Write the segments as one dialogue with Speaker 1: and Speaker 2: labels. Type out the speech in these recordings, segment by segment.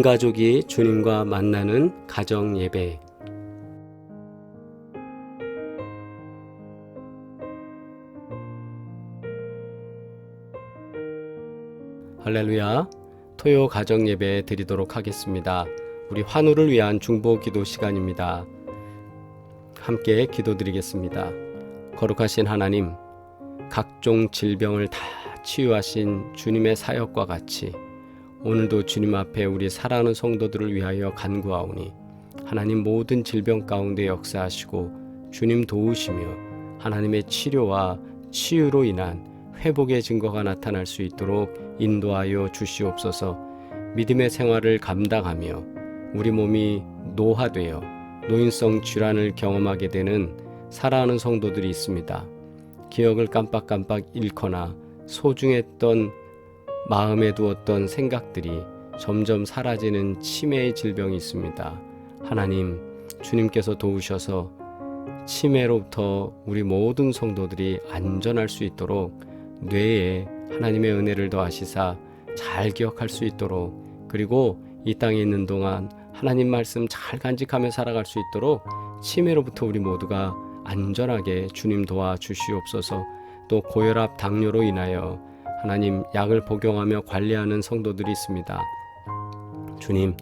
Speaker 1: 가족이 주님과 만나는 가정 예배. 할렐루야. 토요 가정 예배 드리도록 하겠습니다. 우리 환우를 위한 중보 기도 시간입니다. 함께 기도드리겠습니다. 거룩하신 하나님, 각종 질병을 다 치유하신 주님의 사역과 같이 오늘도 주님 앞에 우리 사랑하는 성도들을 위하여 간구하오니 하나님 모든 질병 가운데 역사하시고 주님 도우시며 하나님의 치료와 치유로 인한 회복의 증거가 나타날 수 있도록 인도하여 주시옵소서. 믿음의 생활을 감당하며 우리 몸이 노화되어 노인성 질환을 경험하게 되는 사랑하는 성도들이 있습니다. 기억을 깜빡깜빡 잃거나 소중했던 마음에 두었던 생각들이 점점 사라지는 치매의 질병이 있습니다. 하나님, 주님께서 도우셔서 치매로부터 우리 모든 성도들이 안전할 수 있도록 뇌에 하나님의 은혜를 더하시사 잘 기억할 수 있도록, 그리고 이 땅에 있는 동안 하나님 말씀 잘 간직하며 살아갈 수 있도록 치매로부터 우리 모두가 안전하게 주님 도와 주시옵소서. 또 고혈압, 당뇨로 인하여 하나님 약을 복용하며 관리하는 성도들이 있습니다. 주님,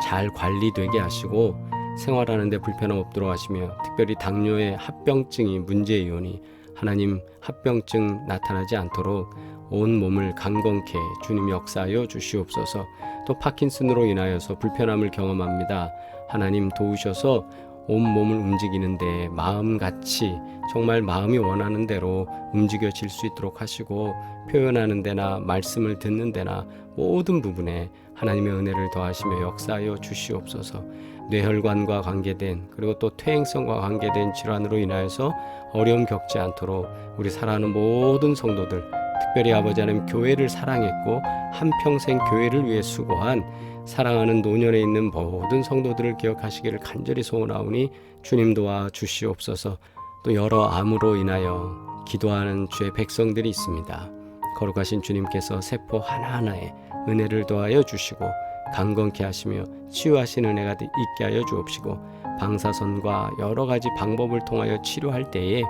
Speaker 1: 잘 관리되게 하시고 생활하는 데 불편함 없도록 하시며, 특별히 당뇨의 합병증이 문제이오니 하나님 합병증 나타나지 않도록 온 몸을 강건케 주님 역사하여 주시옵소서. 또 파킨슨으로 인하여서 불편함을 경험합니다. 하나님 도우셔서 온 몸을 움직이는데 마음같이 정말 마음이 원하는 대로 움직여질 수 있도록 하시고, 표현하는 데나 말씀을 듣는 데나 모든 부분에 하나님의 은혜를 더하시며 역사하여 주시옵소서. 뇌혈관과 관계된, 그리고 또 퇴행성과 관계된 질환으로 인하여서 어려움 겪지 않도록 우리 사랑하는 모든 성도들, 특별히 아버지 하나님 교회를 사랑했고 한평생 교회를 위해 수고한 사랑하는 노년에 있는 모든 성도들을 기억하시기를 간절히 소원하오니 주님 도와 주시옵소서. 또 여러 암으로 인하여 기도하는 주의 백성들이 있습니다. 거룩하신 주님께서 세포 하나하나에 은혜를 더하여 주시고 강건케 하시며 치유하신 은혜가 있게 하여 주옵시고, 방사선과 여러 가지 방법을 통하여 치료할 때에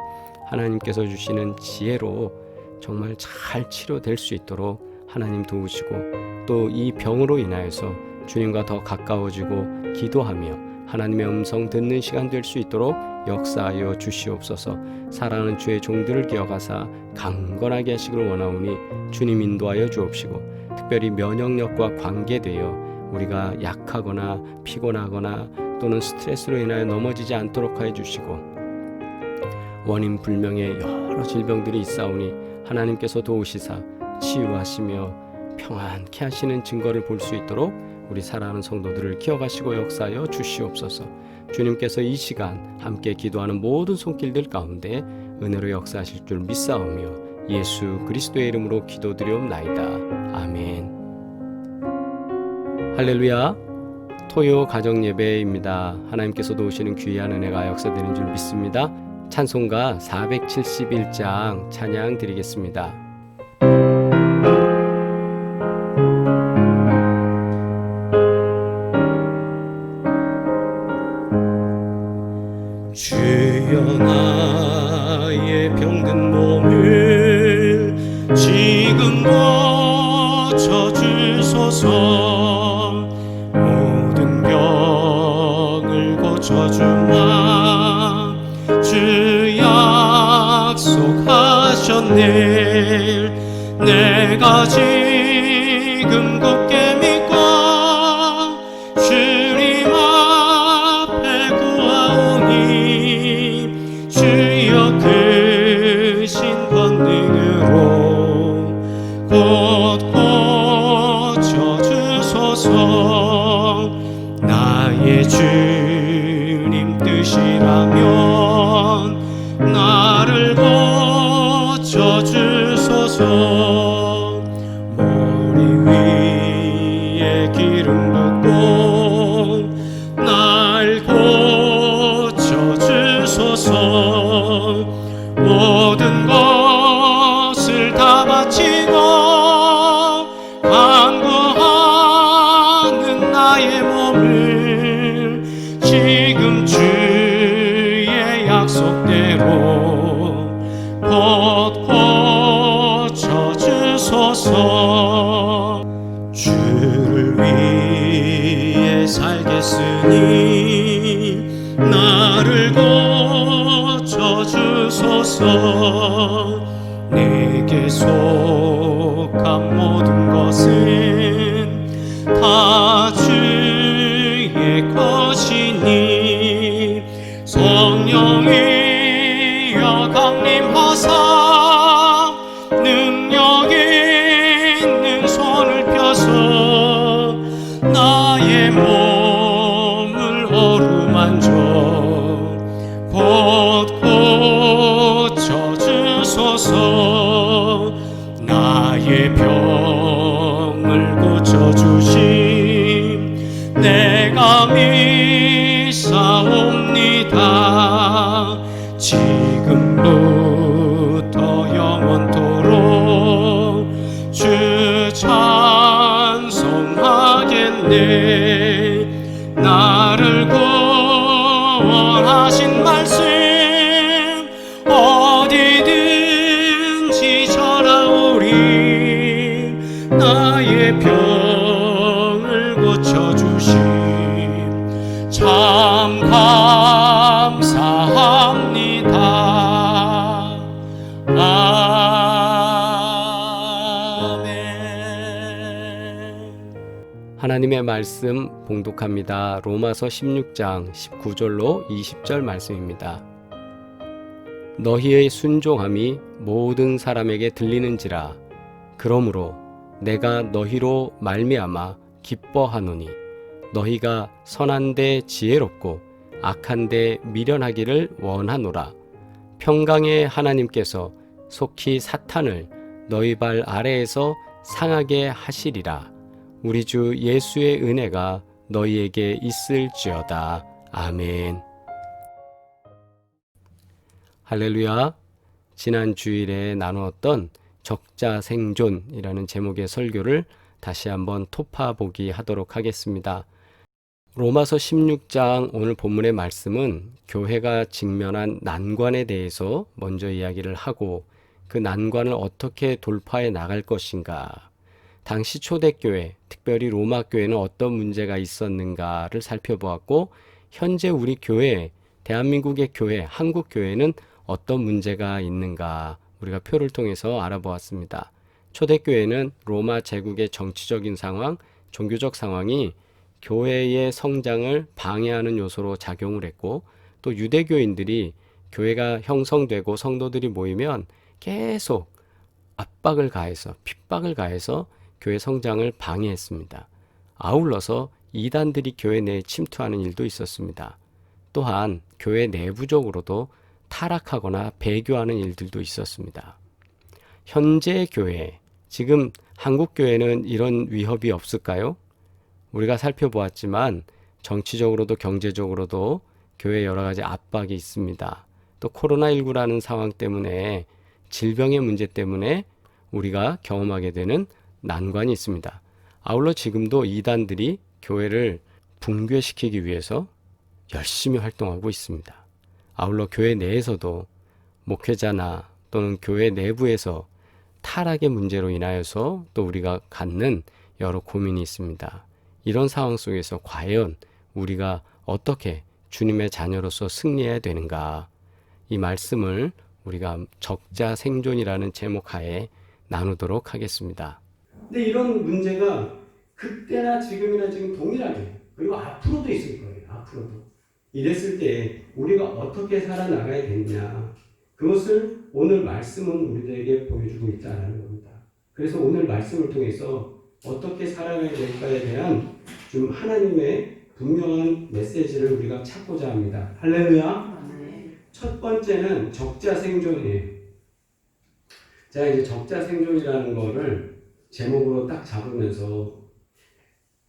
Speaker 1: 하나님께서 주시는 지혜로 정말 잘 치료될 수 있도록 하나님 도우시고, 또 이 병으로 인하여서 주님과 더 가까워지고 기도하며 하나님의 음성 듣는 시간 될 수 있도록 역사하여 주시옵소서. 사랑하는 주의 종들을 기억하사 강건하게 하시기를 원하오니 주님 인도하여 주옵시고, 특별히 면역력과 관계되어 우리가 약하거나 피곤하거나 또는 스트레스로 인하여 넘어지지 않도록 하여 주시고, 원인 불명의 여러 질병들이 있사오니 하나님께서 도우시사 치유하시며 평안케 하시는 증거를 볼 수 있도록 우리 사랑하는 성도들을 기억하시고 역사하여 주시옵소서. 주님께서 이 시간 함께 기도하는 모든 손길들 가운데 은혜로 역사하실 줄 믿사오며 예수 그리스도의 이름으로 기도드리옵나이다. 아멘. 할렐루야. 토요 가정 예배입니다. 하나님께서 도우시는 귀한 은혜가 역사되는 줄 믿습니다. 찬송가 471장 찬양 드리겠습니다. 주여 나의 병든 몸을 지금 고쳐주소서. 모든 병을 고쳐주마 주 약속하셨네. 내가 지금 굳게 믿고 주님 앞에 구하오니 주여 크신 권능으로 곧 고쳐주소서. 나의 주님 뜻이라면 나를 고쳐주소서. 머리 위에 기름 붓고 날 고쳐주소서. 모든 것을 다 바치고 간구하는 나의
Speaker 2: 약속대로 곧 고쳐주소서. 주를 위해 살겠으니 나를 고쳐주소서. 내게 속한 모든 것은 다 주의 것이니 성령이여 강림하사 능력 있는 손을 펴서 나의 몸을 어루만져 곧 고쳐주소서. 나의 병을 고쳐주심 내가 믿사옵니다. 지금부터 영원토록 주 찬송하겠네. 나를 구원하신 말씀 어디든지 전하오리. 나의 병을 고쳐주심 참 감사합니다. 아멘.
Speaker 1: 하나님의 말씀 봉독합니다. 로마서 16장 19절로 20절 말씀입니다. 너희의 순종함이 모든 사람에게 들리는지라. 그러므로 내가 너희로 말미암아 기뻐하노니 너희가 선한데 지혜롭고 악한데 미련하기를 원하노라. 평강의 하나님께서 속히 사탄을 너희 발 아래에서 상하게 하시리라. 우리 주 예수의 은혜가 너희에게 있을지어다. 아멘. 할렐루야. 지난 주일에 나누었던 적자생존이라는 제목의 설교를 다시 한번 토파보기 하도록 하겠습니다. 로마서 16장 오늘 본문의 말씀은 교회가 직면한 난관에 대해서 먼저 이야기를 하고 그 난관을 어떻게 돌파해 나갈 것인가, 당시 초대교회, 특별히 로마 교회는 어떤 문제가 있었는가를 살펴보았고, 현재 우리 교회, 대한민국의 교회, 한국 교회는 어떤 문제가 있는가 우리가 표를 통해서 알아보았습니다. 초대교회는 로마 제국의 정치적인 상황, 종교적 상황이 교회의 성장을 방해하는 요소로 작용을 했고, 또 유대교인들이 교회가 형성되고 성도들이 모이면 계속 압박을 가해서, 핍박을 가해서 교회 성장을 방해했습니다. 아울러서 이단들이 교회 내에 침투하는 일도 있었습니다. 또한 교회 내부적으로도 타락하거나 배교하는 일들도 있었습니다. 현재 교회, 지금 한국 교회는 이런 위협이 없을까요? 우리가 살펴보았지만 정치적으로도 경제적으로도 교회에 여러 가지 압박이 있습니다. 또 코로나19라는 상황 때문에, 질병의 문제 때문에 우리가 경험하게 되는 난관이 있습니다. 아울러 지금도 이단들이 교회를 붕괴시키기 위해서 열심히 활동하고 있습니다. 아울러 교회 내에서도 목회자나 또는 교회 내부에서 타락의 문제로 인하여서 또 우리가 갖는 여러 고민이 있습니다. 이런 상황 속에서 과연 우리가 어떻게 주님의 자녀로서 승리해야 되는가, 이 말씀을 우리가 적자생존이라는 제목 하에 나누도록 하겠습니다. 근데 이런 문제가 그때나 지금이나 지금 동일하게, 그리고 앞으로도 있을 거예요. 앞으로도. 이랬을 때 우리가 어떻게 살아나가야 되느냐, 그것을 오늘 말씀은 우리들에게 보여주고 있다는 겁니다. 그래서 오늘 말씀을 통해서 어떻게 살아가야 될까에 대한 좀 하나님의 분명한 메시지를 우리가 찾고자 합니다. 할렐루야. 첫 번째는 적자생존이에요. 제가 이제 적자생존이라는 거를 제목으로 딱 잡으면서,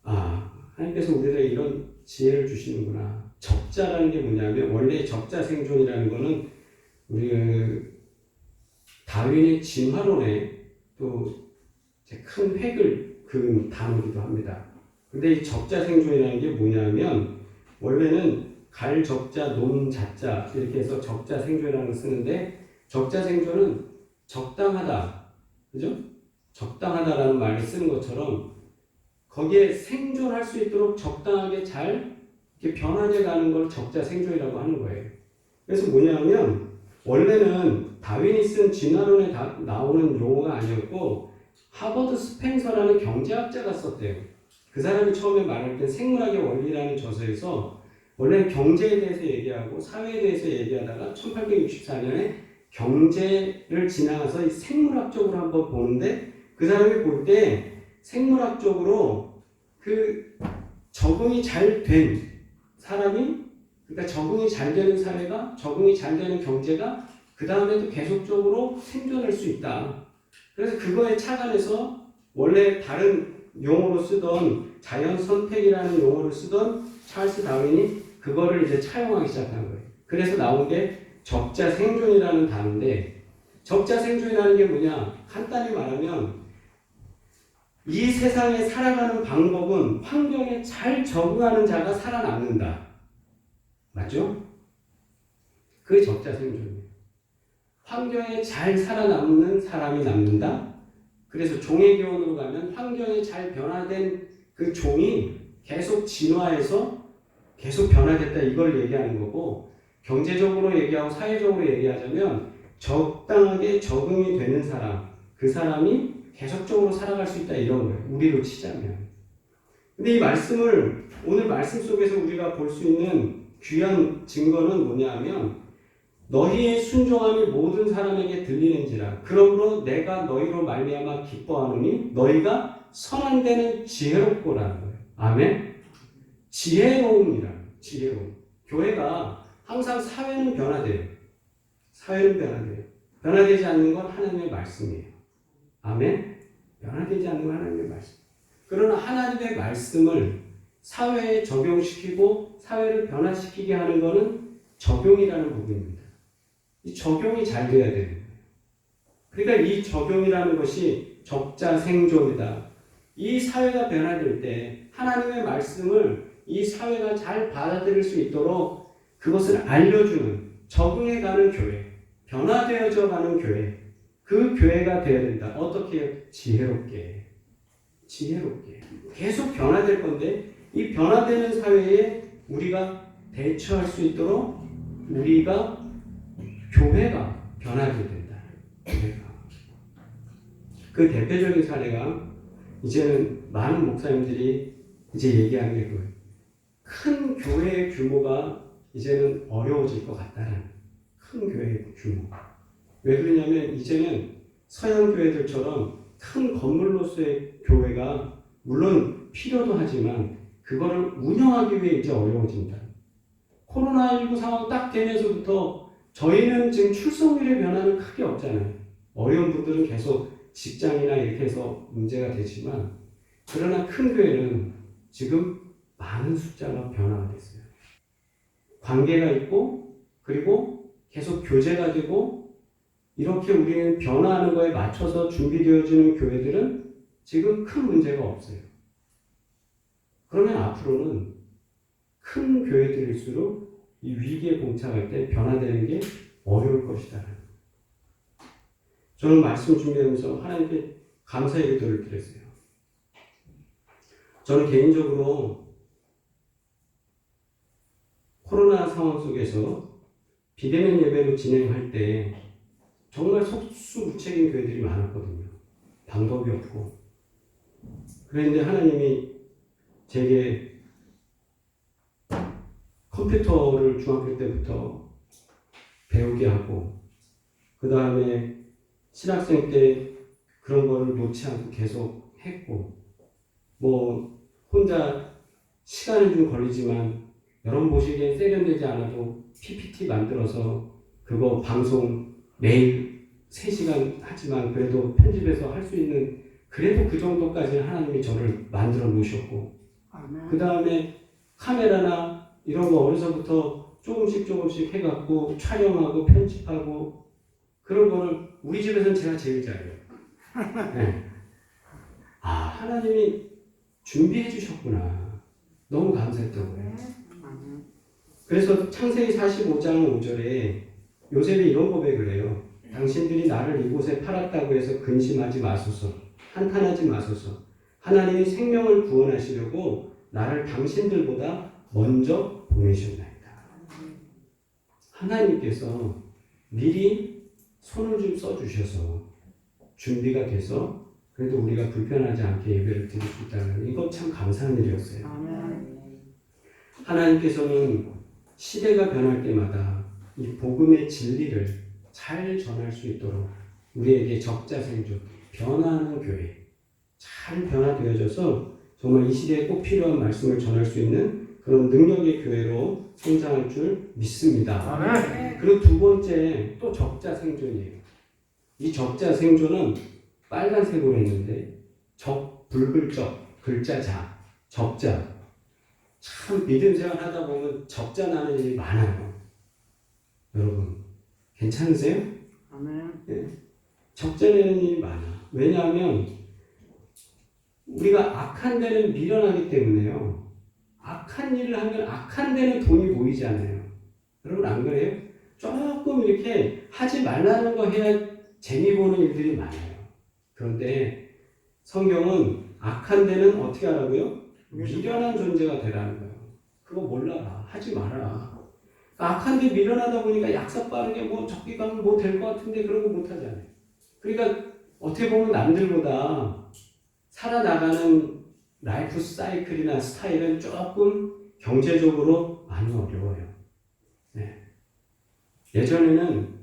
Speaker 1: 하나님께서 우리에게 이런 지혜를 주시는구나. 적자라는 게 뭐냐면, 원래 적자생존이라는 거는 우리 다윈의 진화론에 또 큰 획을 그은 단어이기도 합니다. 근데 이 적자생존이라는 게 뭐냐면, 원래는 갈 적자 논 자자 이렇게 해서 적자 생존이라는 걸 쓰는데 적자 생존은 적당하다. 그죠? 적당하다라는 말을 쓰는 것처럼 거기에 생존할 수 있도록 적당하게 잘 이렇게 변화돼 가는 걸 적자 생존이라고 하는 거예요. 그래서 뭐냐면 원래는 다윈이 쓴 진화론에 나오는 용어가 아니었고 하버드 스펜서라는 경제학자가 썼대요. 그 사람이 처음에 말할 때 생물학의 원리라는 저서에서 원래는 경제에 대해서 얘기하고 사회에 대해서 얘기하다가 1864년에 경제를 지나가서 이 생물학적으로 한번 보는데 그 사람이 볼 때 생물학적으로 그 적응이 잘 된 사람이 그러니까 적응이 잘 되는 사회가 적응이 잘 되는 경제가 그 다음에도 계속적으로 생존할 수 있다. 그래서 그거에 착안해서 원래 다른 용어로 쓰던 자연 선택이라는 용어를 쓰던 찰스 다윈이 그거를 이제 차용하기 시작한 거예요. 그래서 나온 게 적자 생존이라는 단어인데 적자 생존이라는 게 뭐냐? 간단히 말하면 이 세상에 살아가는 방법은 환경에 잘 적응하는 자가 살아남는다. 맞죠? 그게 적자 생존이에요. 환경에 잘 살아남는 사람이 남는다. 그래서 종의 기원으로 가면 환경에 잘 변화된 그 종이 계속 진화해서 계속 변화됐다 이걸 얘기하는 거고 경제적으로 얘기하고 사회적으로 얘기하자면 적당하게 적응이 되는 사람 그 사람이 계속적으로 살아갈 수 있다 이런 거예요. 우리로 치자면. 근데 이 말씀을 오늘 말씀 속에서 우리가 볼 수 있는 귀한 증거는 뭐냐면 너희의 순종함이 모든 사람에게 들리는지라 그러므로 내가 너희로 말미암아 기뻐하노니 너희가 선한 데는 지혜롭고라는 거예요. 아멘. 지혜로움이라 지혜로움. 교회가 항상 사회는 변화돼요. 사회는 변화돼요. 변화되지 않는 건 하나님의 말씀이에요. 아멘. 변화되지 않는 건 하나님의 말씀. 그러나 하나님의 말씀을 사회에 적용시키고 사회를 변화시키게 하는 것은 적용이라는 부분입니다. 이 적용이 잘 돼야 되는 거예요. 그러니까 이 적용이라는 것이 적자 생존이다. 이 사회가 변화될 때 하나님의 말씀을 이 사회가 잘 받아들일 수 있도록 그것을 알려주는 적응해가는 교회, 변화되어져 가는 교회, 그 교회가 되어야 된다. 어떻게? 지혜롭게. 지혜롭게. 계속 변화될 건데 이 변화되는 사회에 우리가 대처할 수 있도록 우리가 교회가 변하게 된다. 교회가. 그 대표적인 사례가 이제는 많은 목사님들이 이제 얘기하는 게 그거예요. 큰 교회의 규모가 이제는 어려워질 것 같다는 큰 교회의 규모. 왜 그러냐면 이제는 서양 교회들처럼 큰 건물로서의 교회가 물론 필요도 하지만 그거를 운영하기 위해 이제 어려워진다. 코로나19 상황 딱 되면서부터 저희는 지금 출석률의 변화는 크게 없잖아요. 어려운 분들은 계속 직장이나 이렇게 해서 문제가 되지만 그러나 큰 교회는 지금 많은 숫자가 변화가 됐어요. 관계가 있고 그리고 계속 교제가 되고 이렇게 우리는 변화하는 거에 맞춰서 준비되어지는 교회들은 지금 큰 문제가 없어요. 그러면 앞으로는 큰 교회들일수록 이 위기에 봉착할 때 변화되는 게 어려울 것이다. 저는 말씀 준비하면서 하나님께 감사의 기도를 드렸어요. 저는 개인적으로 코로나 상황 속에서 비대면 예배로 진행할 때 정말 속수무책인 교회들이 많았거든요. 방법이 없고. 그런데 하나님이 제게 컴퓨터를 중학교 때부터 배우게 하고 그 다음에 신학생 때 그런 거를 놓지 않고 계속 했고 뭐 혼자 시간은 좀 걸리지만 여러분 보시기엔 세련되지 않아도 PPT 만들어서 그거 방송 매일 3시간 하지만 그래도 편집해서 할 수 있는 그래도 그 정도까지 하나님이 저를 만들어 놓으셨고 그 다음에 카메라나 이런 거 어려서부터 조금씩 해갖고 촬영하고 편집하고 그런 거를 우리 집에서는 제가 제일 잘해요. 네. 아 하나님이 준비해 주셨구나. 너무 감사했던 거예요. 그래서 창세기 45장 5절에 요셉이 이런 고백을 해요. 당신들이 나를 이곳에 팔았다고 해서 근심하지 마소서. 한탄하지 마소서. 하나님이 생명을 구원하시려고 나를 당신들보다 먼저 보내셨나이다. 하나님께서 미리 손을 좀 써주셔서 준비가 돼서 그래도 우리가 불편하지 않게 예배를 드릴 수 있다는 이거 참 감사한 일이었어요. 하나님께서는 시대가 변할 때마다 이 복음의 진리를 잘 전할 수 있도록 우리에게 적자생존, 변화하는 교회 잘 변화되어져서 정말 이 시대에 꼭 필요한 말씀을 전할 수 있는 그런 능력의 교회로 성장할 줄 믿습니다.
Speaker 2: 아멘.
Speaker 1: 그리고 두 번째 또 적자생존이에요. 이 적자생존은 빨간색으로 했는데 붉을 적, 글자 자, 적자. 참 믿음 생활 하다 보면 적자 나는 일이 많아요. 여러분 괜찮으세요?
Speaker 3: 아멘.
Speaker 1: 네. 적자 내는 일이 많아. 왜냐하면 우리가 악한 데는 미련하기 때문에요. 악한 일을 하면 악한 데는 돈이 보이잖아요. 여러분 안 그래요? 조금 이렇게 하지 말라는 거 해야 재미 보는 일들이 많아요. 그런데 성경은 악한 데는 어떻게 하라고요? 미련한 존재가 되라는 거예요. 그거 몰라라. 하지 말아라. 악한 데 미련하다 보니까 약삭 빠르게 뭐 적기 가면 뭐 될 것 같은데 그런 거 못 하잖아요. 그러니까 어떻게 보면 남들보다 살아나가는 라이프 사이클이나 스타일은 조금 경제적으로 많이 어려워요. 네. 예전에는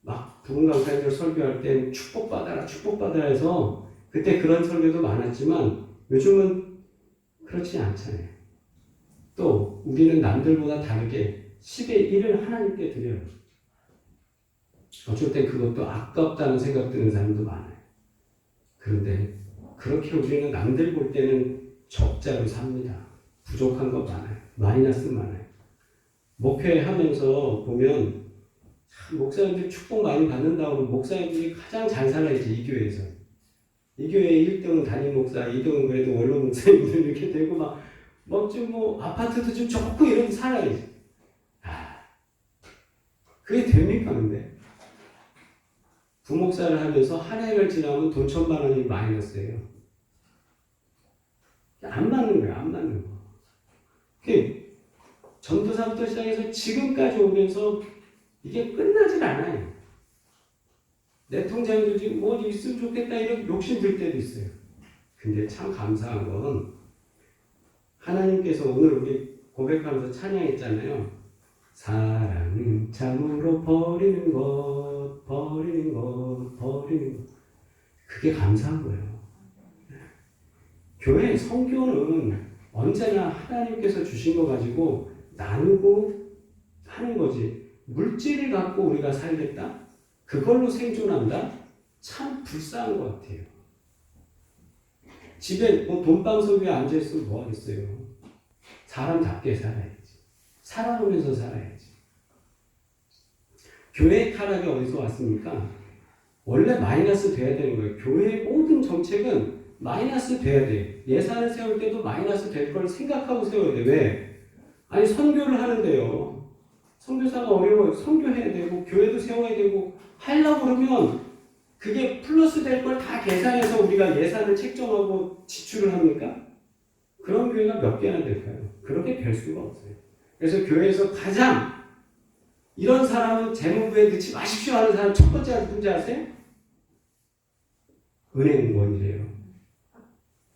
Speaker 1: 막 부흥 강사님들 설교할 때 축복받아라 해서 그때 그런 설교도 많았지만 요즘은 그렇지 않잖아요. 또 우리는 남들보다 다르게 10의 1을 하나님께 드려요. 어쩔 땐 그것도 아깝다는 생각 드는 사람도 많아요. 그런데 그렇게 우리는 남들 볼 때는 적자로 삽니다. 부족한 거 많아요. 마이너스 많아요. 목회하면서 보면 목사님들이 축복 많이 받는다고 하면 목사님들이 가장 잘 살아야지 이 교회에서. 이 교회 1등은 담임 목사, 2등은 그래도 원로 목사님들 이렇게 되고 막 좀 뭐 아파트도 좀 좋고 이런 살아야지. 그게 됩니까 근데? 부목사를 하면서 한 해를 지나면 돈 1,000만 원이 마이너스예요. 안 맞는 거예요. 안 맞는 거. 전도사부터 시작해서 지금까지 오면서 이게 끝나질 않아요. 내 통장에도 지금 뭐 있으면 좋겠다 이런 욕심 들 때도 있어요. 근데 참 감사한 건 하나님께서 오늘 우리 고백하면서 찬양했잖아요. 사랑은 참으로 버리는 것. 그게 감사한 거예요. 교회 성교는 언제나 하나님께서 주신 거 가지고 나누고 하는 거지. 물질을 갖고 우리가 살겠다? 그걸로 생존한다? 참 불쌍한 것 같아요. 집에 뭐 돈방석에 앉아있으면 뭐 하겠어요? 사람답게 살아야지. 살아오면서 살아야지. 교회의 타락이 어디서 왔습니까? 원래 마이너스 돼야 되는 거예요. 교회의 모든 정책은 마이너스 돼야 돼. 예산을 세울 때도 마이너스 될 걸 생각하고 세워야 돼. 왜? 아니 선교를 하는데요. 선교사가 어려워요. 선교해야 되고 교회도 세워야 되고 하려고 그러면 그게 플러스 될 걸 다 계산해서 우리가 예산을 책정하고 지출을 합니까? 그런 교회가 몇 개나 될까요? 그렇게 될 수가 없어요. 그래서 교회에서 가장 이런 사람은 재무부에 넣지 마십시오 하는 사람 첫 번째 누군지 아세요? 은행원이래요.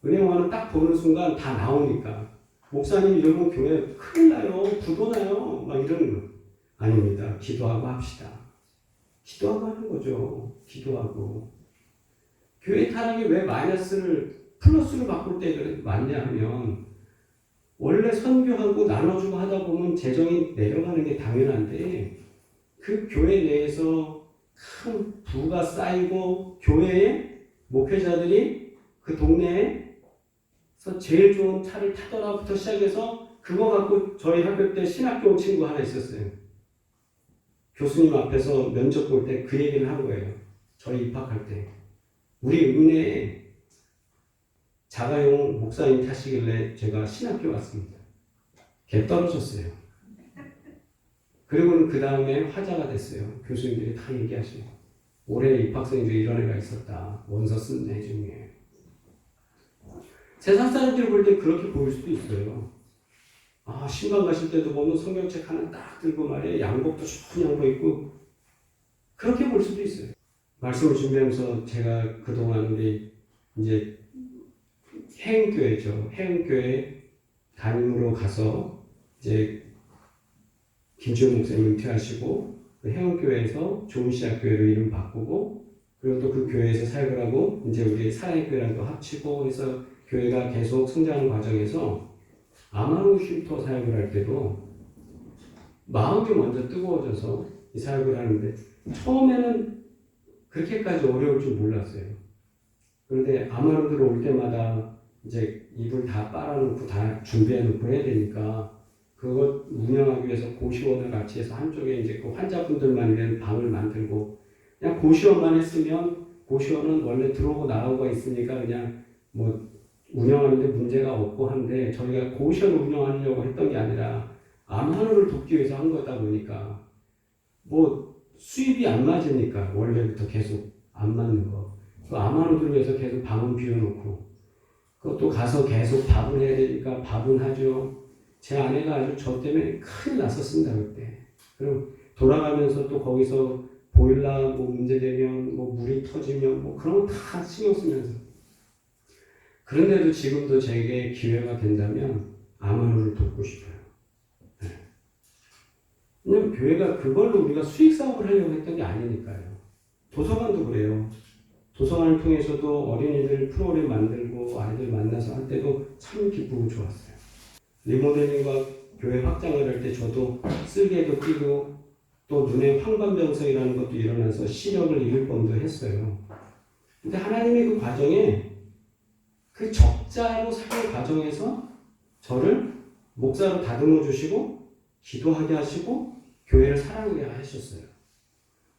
Speaker 1: 은행원은 딱 보는 순간 다 나오니까 목사님 이러면 교회 큰일 나요. 부도 나요. 막 이러는 거. 아닙니다. 기도하고 합시다. 기도하고 하는 거죠. 기도하고. 교회 타락이 왜 마이너스를 플러스로 바꿀 때 많냐 하면 원래 선교하고 나눠주고 하다 보면 재정이 내려가는 게 당연한데 그 교회 내에서 큰 부가 쌓이고 교회의 목회자들이 그 동네에서 제일 좋은 차를 타더라부터 시작해서 그거 갖고 저희 학교 때 신학교 온 친구 하나 있었어요. 교수님 앞에서 면접 볼 때 그 얘기를 한 거예요. 저희 입학할 때. 우리 은혜에 자가용 목사님 타시길래 제가 신학교 왔습니다. 개 떨어졌어요. 그리고는 그 다음에 화제가 됐어요. 교수님들이 다 얘기하시고 올해 입학생들이 이런 애가 있었다. 원서 쓴 애 중에. 세상 사람들이 볼 때 그렇게 보일 수도 있어요. 아, 신방 가실 때도 보면 성경책 하나 딱 들고 말이에요. 양복도 좋은 양복 입고 그렇게 볼 수도 있어요. 말씀을 준비하면서 제가 그동안 우리 이제 해흥교회죠. 해흥교회 담임으로 가서 이제 김주현 목사님 은퇴하시고 그 해흥교회에서 좋은시작교회로 이름 바꾸고 그리고 또 그 교회에서 사역을 하고 이제 우리 사랑교회랑 또 합치고 해서 교회가 계속 성장하는 과정에서 아마루 쉼터 사역을 할 때도 마음이 먼저 뜨거워져서 이 사역을 하는데 처음에는 그렇게까지 어려울 줄 몰랐어요. 그런데 아마루들 올 때마다 이제 이불 다 빨아놓고 다 준비해놓고 해야 되니까 그것 운영하기 위해서 고시원을 같이 해서 한쪽에 이제 그 환자분들만 위한 방을 만들고 그냥 고시원만 했으면 고시원은 원래 들어오고 나오고 있으니까 그냥 뭐 운영하는데 문제가 없고 한데 저희가 고시원 운영하려고 했던 게 아니라 암 환우를 돕기 위해서 한 거다 보니까 뭐 수입이 안 맞으니까 원래부터 계속 안 맞는 거. 그 암 환우들을 위해서 계속 방은 비워놓고 그것도 가서 계속 밥을 해야 되니까 밥은 하죠. 제 아내가 아주 저 때문에 큰일 났었습니다 그때. 그럼 돌아가면서 또 거기서 보일러 뭐 문제되면 뭐 물이 터지면 뭐 그런 거 다 신경 쓰면서 그런데도 지금도 제게 기회가 된다면 암환우를 돕고 싶어요. 네. 왜냐면 교회가 그걸로 우리가 수익 사업을 하려고 했던 게 아니니까요. 도서관도 그래요. 도서관을 통해서도 어린이들 프로그램 만들고 아이들 만나서 할 때도 참 기쁘고 좋았어요. 리모델링과 교회 확장을 할 때 저도 쓸개도 끼고 또 눈에 황반병성이라는 것도 일어나서 시력을 잃을 뻔도 했어요. 근데 하나님이 그 과정에 그 적자로 사는 과정에서 저를 목사로 다듬어 주시고 기도하게 하시고 교회를 사랑하게 하셨어요.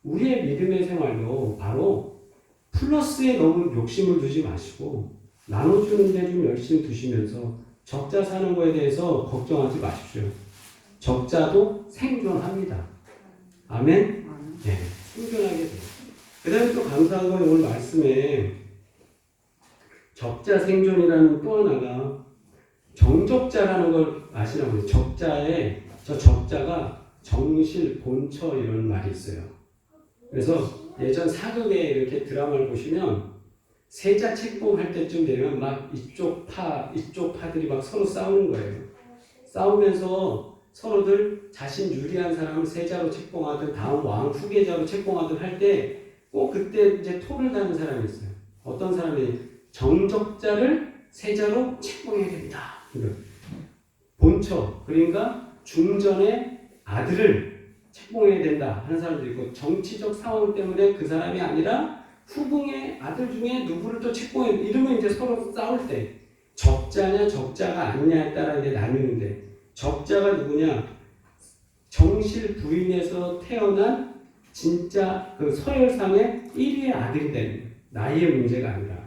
Speaker 1: 우리의 믿음의 생활도 바로 플러스에 너무 욕심을 두지 마시고 나눠주는 데 좀 열심히 두시면서 적자 사는 거에 대해서 걱정하지 마십시오. 적자도 생존합니다. 아멘? 네, 생존하게 돼요. 그 다음에 또 감사한 건 오늘 말씀에 적자 생존이라는 또 하나가 정적자라는 걸 아시라고요. 적자에 저 적자가 정실, 본처 이런 말이 있어요. 그래서 예전 사극에 이렇게 드라마를 보시면 세자 책봉할 때쯤 되면 막 이쪽 파들이 막 서로 싸우는 거예요. 싸우면서 서로들 자신 유리한 사람을 세자로 책봉하든 다음 왕 후계자로 책봉하든 할 때 꼭 그때 이제 토를 다는 사람이 있어요. 어떤 사람이 정적자를 세자로 책봉해야 된다. 본처 그러니까 중전의 아들을 책봉해야 된다 하는 사람도 있고 정치적 상황 때문에 그 사람이 아니라 후궁의 아들 중에 누구를 또 책봉해 이러면 이제 서로 싸울 때 적자냐 적자가 아니냐에 따라 이제 나뉘는데 적자가 누구냐 정실 부인에서 태어난 진짜 그 서열상의 1위의 아들이 되는 거예요. 나이의 문제가 아니라.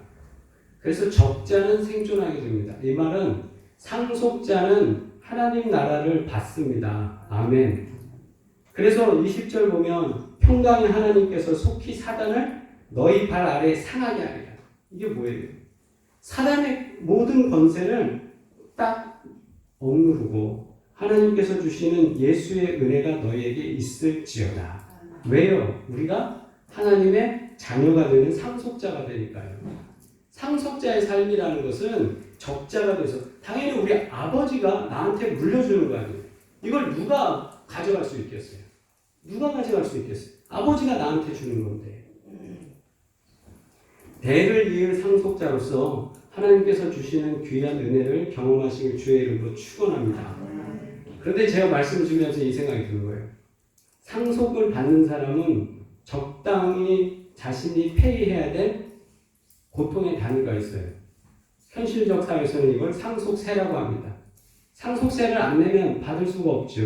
Speaker 1: 그래서 적자는 생존하게 됩니다. 이 말은 상속자는 하나님 나라를 받습니다. 아멘. 그래서 20절 보면 평강의 하나님께서 속히 사단을 너희 발 아래에 상하게 하리라. 이게 뭐예요? 사단의 모든 권세를 딱 억누르고 하나님께서 주시는 예수의 은혜가 너희에게 있을지어다. 왜요? 우리가 하나님의 자녀가 되는 상속자가 되니까요. 상속자의 삶이라는 것은 적자가 돼서 당연히 우리 아버지가 나한테 물려주는 거 아니에요. 이걸 누가 가져갈 수 있겠어요? 누가 가져갈 수 있겠어요? 아버지가 나한테 주는 건데. 대를 이을 상속자로서 하나님께서 주시는 귀한 은혜를 경험하시길 주의 이름으로 축원합니다. 그런데 제가 말씀을 준비하면서 이 생각이 드는 거예요. 상속을 받는 사람은 적당히 자신이 페이해야 될 고통의 단위가 있어요. 현실적 사회에서는 이걸 상속세라고 합니다. 상속세를 안 내면 받을 수가 없죠.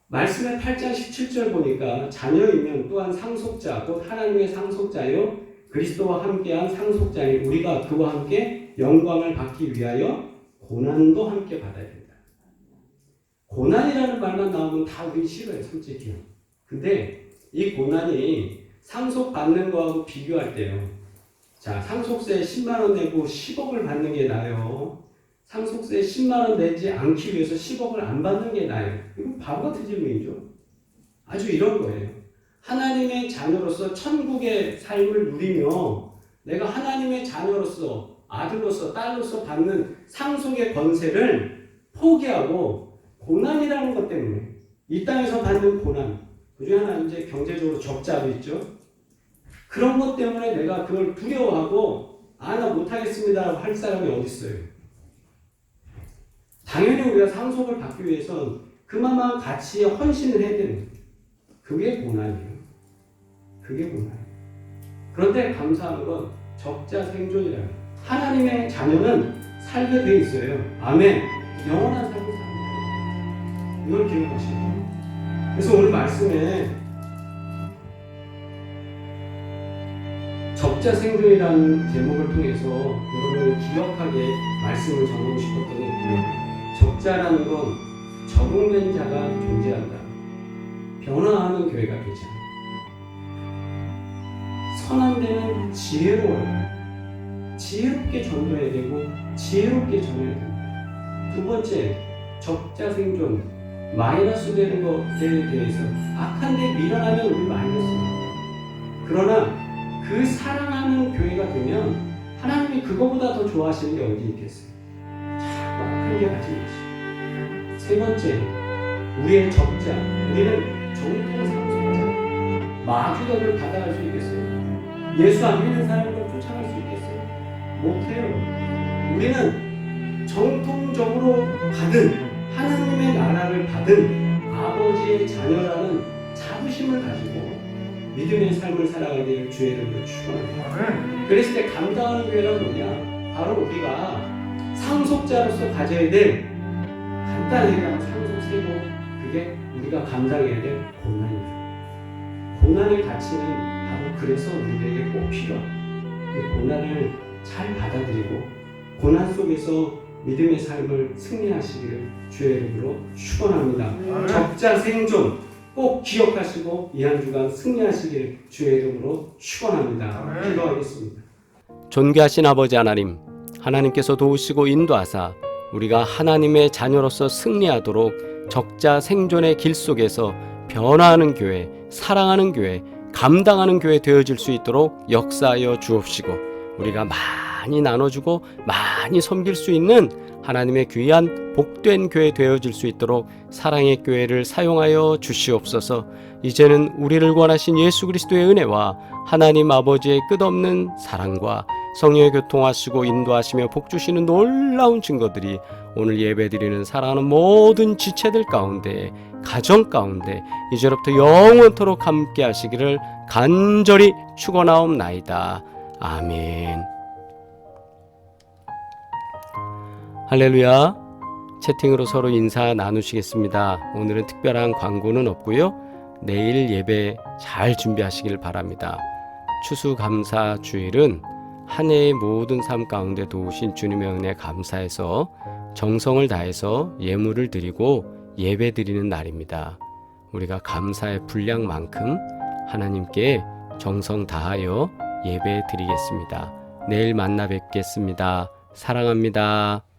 Speaker 1: 말씀의 8장 17절 보니까 자녀이면 또한 상속자, 곧 하나님의 상속자요 그리스도와 함께한 상속자인 우리가 그와 함께 영광을 받기 위하여 고난도 함께 받아야 된다. 고난이라는 말만 나오면 다 우리 싫어요, 솔직히요. 근데 이 고난이 상속받는 거하고 비교할 때요. 자, 상속세 10만 원 내고 10억을 받는 게 나아요. 상속세 10만 원 내지 않기 위해서 10억을 안 받는 게 나아요. 이건 바보 같은 질문이죠. 아주 이런 거예요. 하나님의 자녀로서 천국의 삶을 누리며 내가 하나님의 자녀로서 아들로서 딸로서 받는 상속의 권세를 포기하고 고난이라는 것 때문에 이 땅에서 받는 고난, 그중에 하나 이제 경제적으로 적자도 있죠. 그런 것 때문에 내가 그걸 두려워하고 나 못하겠습니다라고 할 사람이 어디 있어요? 당연히 우리가 상속을 받기 위해선 그만한 가치에 헌신을 해야 되는 거예요. 그게 고난이에요. 그게 고난이에요. 그런데 감사한 건 적자 생존이라는 거예요. 하나님의 자녀는 살게 돼 있어요. 아멘. 영원한 삶을 삽니다. 이걸 기억하시고. 그래서 오늘 말씀에 적자 생존이라는 제목을 통해서 여러분이 기억하게 말씀을 전하고 싶었던 게 적자라는 건 적응된 자가 존재한다. 변화하는 교회가 되지 않아. 선한 데는 지혜로워요. 지혜롭게 전도해야 되고 지혜롭게 전해야 됩니다. 두 번째, 적자 생존, 마이너스 되는 것에 대해서 악한 데 밀어나면 우리 마이너스입니다. 그러나 그 사랑하는 교회가 되면 하나님이 그거보다 더 좋아하시는 게 어디 있겠어요? 자꾸 악한 게 가지고 있어요. 세 번째, 우리의 적자, 우리는 정통 상속자, 마귀덕을 받아갈 수 있겠어요? 예수 안 믿는 사람을 쫓아갈 수 있겠어요? 못해요. 우리는 정통적으로 받은 하나님의 나라를 받은 아버지의 자녀라는 자부심을 가지고 믿음의 삶을 살아가길 주의 이름으로 축원합니다. 그랬을 때 감당하는 교회란 뭐냐? 바로 우리가 상속자로서 가져야 될 간단히 얘기하면 상속세고 그게 우리가 감당해야 될 고난입니다. 고난의 가치는 바로 그래서 우리에게 꼭 필요합니다. 이 고난을 잘 받아들이고 고난 속에서 믿음의 삶을 승리하시기를 주의 이름으로 축원합니다. 적자 생존 꼭 기억하시고 이 한 주간 승리하시기를 주의 이름으로 축원합니다. 기도하겠습니다.
Speaker 2: 존귀하신 아버지 하나님, 하나님께서 도우시고 인도하사 우리가 하나님의 자녀로서 승리하도록 적자 생존의 길 속에서 변화하는 교회, 사랑하는 교회, 감당하는 교회 되어질 수 있도록 역사하여 주옵시고 우리가 많이 나눠주고 많이 섬길 수 있는 하나님의 귀한 복된 교회 되어질 수 있도록 사랑의 교회를 사용하여 주시옵소서. 이제는 우리를 구원하신 예수 그리스도의 은혜와 하나님 아버지의 끝없는 사랑과 성령의 교통하시고 인도하시며 복주시는 놀라운 증거들이 오늘 예배드리는 사랑하는 모든 지체들 가운데, 가정 가운데 이제로부터 영원토록 함께 하시기를 간절히 축원하옵나이다. 아멘. 할렐루야. 채팅으로 서로 인사 나누시겠습니다. 오늘은 특별한 광고는 없고요. 내일 예배 잘 준비하시길 바랍니다. 추수감사 주일은 한 해의 모든 삶 가운데 도우신 주님의 은혜 감사해서 정성을 다해서 예물을 드리고 예배 드리는 날입니다. 우리가 감사의 분량만큼 하나님께 정성 다하여 예배 드리겠습니다. 내일 만나 뵙겠습니다. 사랑합니다.